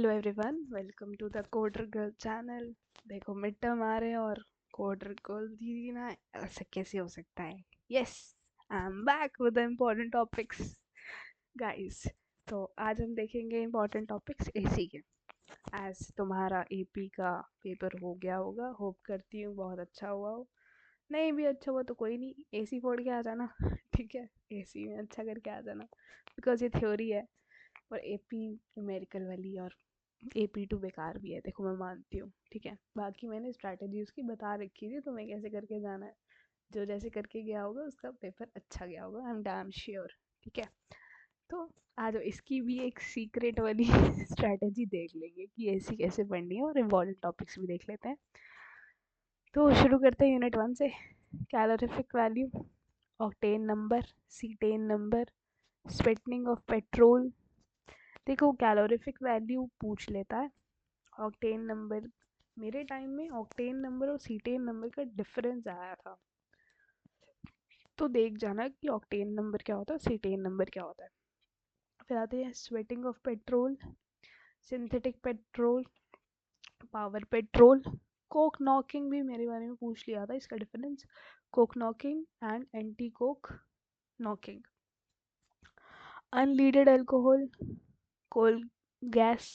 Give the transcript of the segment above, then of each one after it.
Hello everyone, welcome to the coder girl channel. देखो mid term आ रहे हैं और कोडर गर्ल दीदी ना ऐसा कैसे हो सकता है। Yes, I am back with the important topics guys. तो आज हम देखेंगे इम्पोर्टेंट टॉपिक्स एसी के। एज तुम्हारा एपी का पेपर हो गया होगा, होप करती हूँ बहुत अच्छा हुआ हो। नहीं भी अच्छा हुआ तो कोई नहीं, एसी फोड़ के आ जाना ठीक है, एसी में अच्छा करके आ जाना, बिकॉज ये थ्योरी है और एपी न्यूमेरिकल वाली, और AP2 बेकार भी है, देखो मैं मानती हूँ, ठीक है। बाकी मैंने स्ट्रैटेजी उसकी बता रखी थी, तुम्हें कैसे करके जाना है। जो जैसे करके गया होगा उसका पेपर अच्छा गया होगा, आई एम डैम श्योर, ठीक है। तो आज इसकी भी एक सीक्रेट वाली स्ट्रैटेजी देख लेंगे कि ऐसी कैसे पढ़नी है, और इम्पोर्टेंट टॉपिक्स भी देख लेते हैं। तो शुरू करते हैं यूनिट 1 से। Calorific value, octane number, cetane number, sweetening of petrol. देखो कैलोरिफिक वैल्यू पूछ लेता है, ऑक्टेन नंबर। मेरे टाइम में ऑक्टेन नंबर और सीटेन नंबर का डिफरेंस आया था, तो देख जाना कि ऑक्टेन नंबर क्या होता है, सीटेन नंबर क्या होता है। फिर आते हैं sweetening of petrol, synthetic petrol, power petrol. Coke knocking भी मेरे बारे में पूछ लिया था, इसका difference coke knocking and anti coke knocking. Unleaded alcohol, coal gas,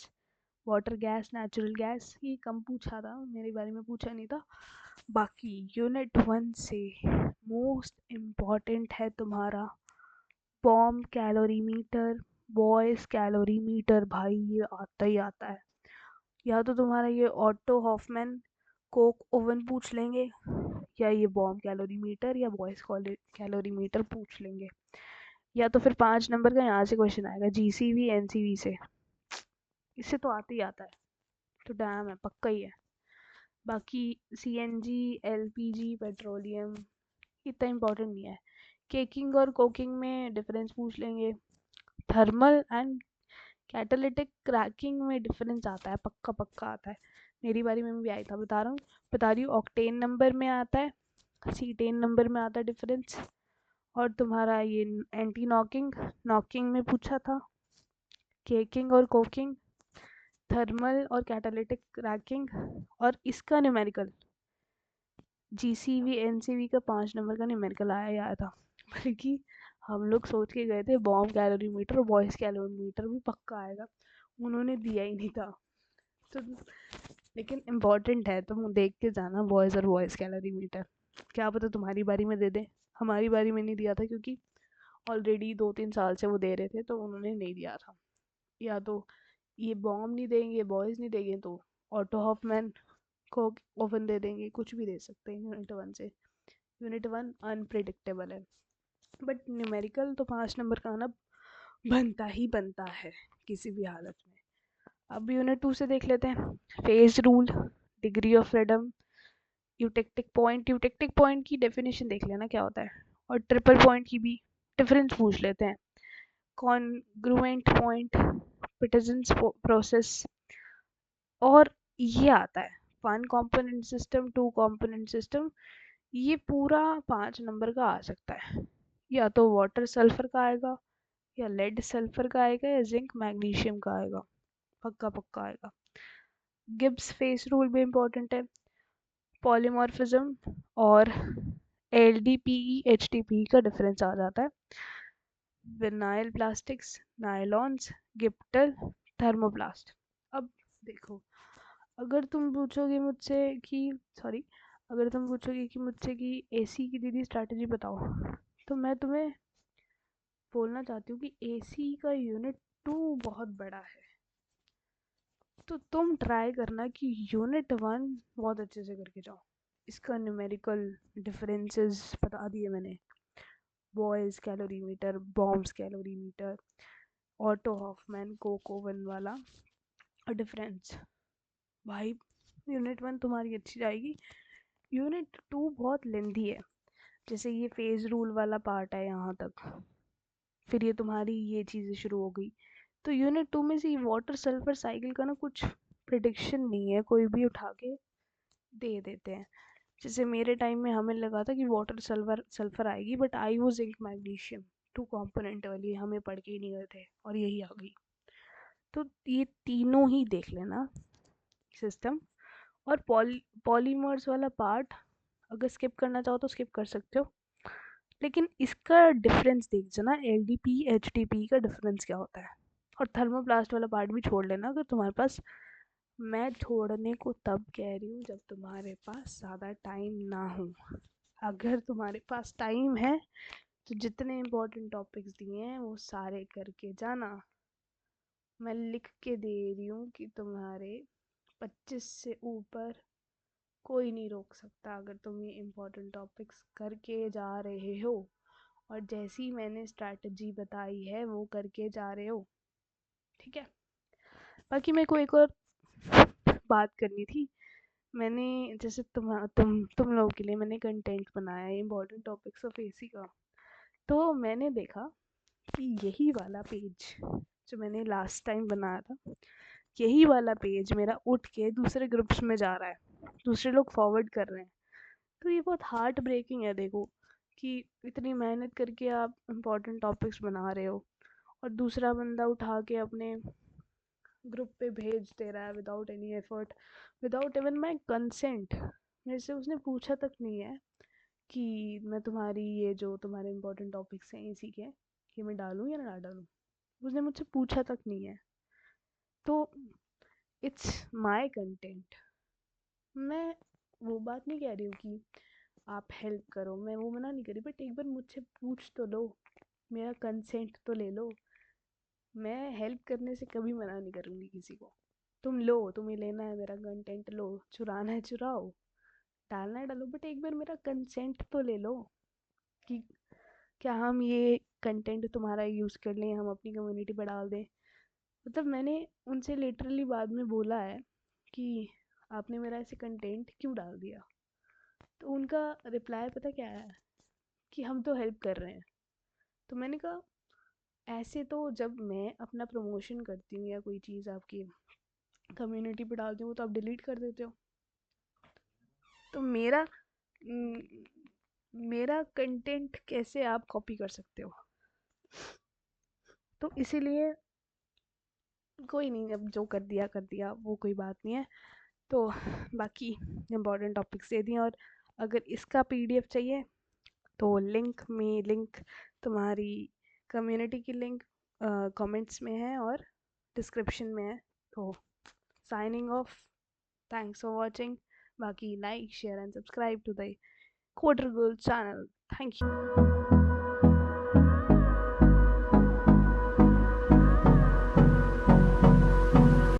water gas, natural gas, ये कम पूछा था, मेरे बारे में पूछा नहीं था। बाकी यूनिट 1 से मोस्ट इम्पॉर्टेंट है तुम्हारा बॉम्ब कैलोरीमीटर, बॉयज कैलोरीमीटर। भाई ये आता ही आता है। या तो तुम्हारा ये ऑटो हॉफमैन कोक ओवन पूछ लेंगे, या ये बॉम्ब कैलोरीमीटर या बॉयज कैलोरीमीटर पूछ लेंगे, या तो फिर 5 नंबर का यहाँ से क्वेश्चन आएगा GCV NCV से। इससे तो आता ही आता है, तो डैम है, पक्का ही है। बाकी CNG LPG पेट्रोलियम इतना इम्पोर्टेंट नहीं है। केकिंग और कोकिंग में डिफरेंस पूछ लेंगे। थर्मल एंड कैटालिटिक क्रैकिंग में डिफरेंस आता है, पक्का पक्का आता है, मेरी बारी में भी आया था, बता रही हूँ। ऑक्टेन नंबर में आता है, सीटेन नंबर में आता है डिफरेंस। और तुम्हारा ये एंटी नॉकिंग, नॉकिंग में पूछा था। केकिंग और कोकिंग, थर्मल और कैटालिटिक क्रैकिंग, और इसका न्यूमेरिकल GCV NCV का 5 नंबर का न्यूमेरिकल आया ही आया था। बल्कि हम लोग सोच के गए थे बॉम्ब कैलोरीमीटर और बॉयज कैलोरीमीटर भी पक्का आएगा, उन्होंने दिया ही नहीं था। तो लेकिन इम्पोर्टेंट है, तुम देख के जाना बॉयज़ और बॉयज़ कैलोरीमीटर, क्या पता तुम्हारी बारी में दे दें। हमारी बारी में नहीं दिया था, क्योंकि ऑलरेडी 2-3 साल से वो दे रहे थे, तो उन्होंने नहीं दिया था। या तो ये बॉम्ब नहीं देंगे, बॉयज़ नहीं देंगे, तो ऑटो हॉफमैन को ओवन दे देंगे, कुछ भी दे सकते हैं यूनिट 1 से। यूनिट 1 अनप्रिडिक्टेबल है, बट न्यूमेरिकल तो 5 नंबर का आना बनता ही बनता है किसी भी हालत में। अब यूनिट 2 से देख लेते हैं। Phase rule, degree of freedom, eutectic point की डेफिनेशन देख लेना क्या होता है, और ट्रिपल पॉइंट की भी डिफरेंस पूछ लेते हैं। कॉन्ग्रुएंट पॉइंट, पिटरसन्स प्रोसेस, और ये आता है 1 कंपोनेंट सिस्टम, 2 कंपोनेंट सिस्टम। ये पूरा 5 नंबर का आ सकता है, या तो वाटर सल्फर का आएगा, या लेड सल्फर का आएगा, या जिंक मैग्नीशियम का आएगा, पक्का पक्का आएगा। गिब्स फेस रूल भी इम्पोर्टेंट है। पॉलीमॉर्फिज्म और LDPE HDPE का डिफरेंस आ जाता है। Vinyl plastics, nylons, glyptal, thermoplast. अब देखो, अगर तुम पूछोगे मुझसे कि सॉरी अगर तुम पूछोगे कि मुझसे कि एसी की दीदी स्ट्रैटेजी बताओ, तो मैं तुम्हें बोलना चाहती हूँ कि एसी का यूनिट 2 बहुत बड़ा है, तो तुम ट्राई करना कि यूनिट 1 बहुत अच्छे से करके जाओ। इसका न्यूमेरिकल डिफरेंसेस बता दिए मैंने, Boys calorimeter, bombs calorimeter, Otto Hoffmann coke oven वाला डिफरेंस। भाई यूनिट 1 तुम्हारी अच्छी जाएगी। यूनिट 2 बहुत लेंथी है, जैसे ये फेज रूल वाला पार्ट है यहाँ तक, फिर ये तुम्हारी ये चीज़ें शुरू हो गई। तो यूनिट 2 में से वाटर सल्फर साइकिल का ना कुछ प्रिडिक्शन नहीं है, कोई भी उठा के दे देते हैं। जैसे मेरे टाइम में हमें लगा था कि वाटर सल्फर सल्फर आएगी, बट आई वो जिंक मैग्नीशियम 2 कंपोनेंट वाली, हमें पढ़ के ही नहीं गए थे और यही आ गई। तो ये तीनों ही देख लेना सिस्टम। और पॉलीमर्स वाला पार्ट अगर स्किप करना चाहो तो स्किप कर सकते हो, लेकिन इसका डिफरेंस देख जाना, एलडीपी एचडीपी का डिफरेंस क्या होता है। और थर्मोप्लास्ट वाला पार्ट भी छोड़ लेना अगर तुम्हारे पास। मैं छोड़ने को तब कह रही हूँ जब तुम्हारे पास ज़्यादा टाइम ना हो। अगर तुम्हारे पास टाइम है तो जितने इम्पोर्टेंट टॉपिक्स दिए हैं वो सारे करके जाना। मैं लिख के दे रही हूँ कि तुम्हारे 25 से ऊपर कोई नहीं रोक सकता अगर तुम ये इम्पोर्टेंट टॉपिक्स करके जा रहे हो, और जैसी मैंने स्ट्रैटेजी बताई है वो करके जा रहे हो। ठीक है। बाकी मेरे को एक और बात करनी थी। मैंने जैसे तुम लोगों के लिए मैंने कंटेंट बनाया है इम्पोर्टेंट टॉपिक्स ऑफ एसी का। तो मैंने देखा कि यही वाला पेज जो मैंने लास्ट टाइम बनाया था, यही वाला पेज मेरा उठ के दूसरे ग्रुप्स में जा रहा है, दूसरे लोग फॉरवर्ड कर रहे हैं। तो ये बहुत हार्ट ब्रेकिंग है। देखो कि इतनी मेहनत करके आप इम्पोर्टेंट टॉपिक्स बना रहे हो और दूसरा बंदा उठा के अपने ग्रुप पे भेज दे रहा है without any effort, without even my consent. मेरे से उसने पूछा तक नहीं है कि मैं तुम्हारी ये जो तुम्हारे इम्पोर्टेंट टॉपिक्स हैं इसी के, कि मैं डालूँ या ना डालूँ। उसने मुझसे पूछा तक नहीं है। तो इट्स माई कंटेंट। मैं वो बात नहीं कह रही हूँ कि आप हेल्प करो, मैं वो मना नहीं करी, बट एक बार मुझसे पूछ तो लो, मेरा कंसेंट तो ले लो। मैं हेल्प करने से कभी मना नहीं करूँगी किसी को। तुम लो, तुम्हें लेना है मेरा कंटेंट लो, चुराना है चुराओ, डालना है डालो, बट एक बार मेरा कंसेंट तो ले लो कि क्या हम ये कंटेंट तुम्हारा यूज़ कर लें, हम अपनी कम्युनिटी पर डाल दें। मतलब मैंने उनसे लिटरली बाद में बोला है कि आपने मेरा ऐसे कंटेंट क्यों डाल दिया। तो उनका रिप्लाई पता क्या है, कि हम तो हेल्प कर रहे हैं। तो मैंने कहा ऐसे तो जब मैं अपना प्रमोशन करती हूँ या कोई चीज़ आपकी कम्युनिटी पे डालती हूँ तो आप डिलीट कर देते हो। तो मेरा कंटेंट कैसे आप कॉपी कर सकते हो। तो इसीलिए कोई नहीं, अब जो कर दिया वो कोई बात नहीं है। तो बाकी इम्पोर्टेंट टॉपिक्स दे दिए। और अगर इसका पीडीएफ चाहिए तो लिंक तुम्हारी कम्युनिटी की लिंक कमेंट्स में है और डिस्क्रिप्शन में है। तो signing off, thanks for watching. बाकी like share and subscribe to the coder girl channel. Thank you.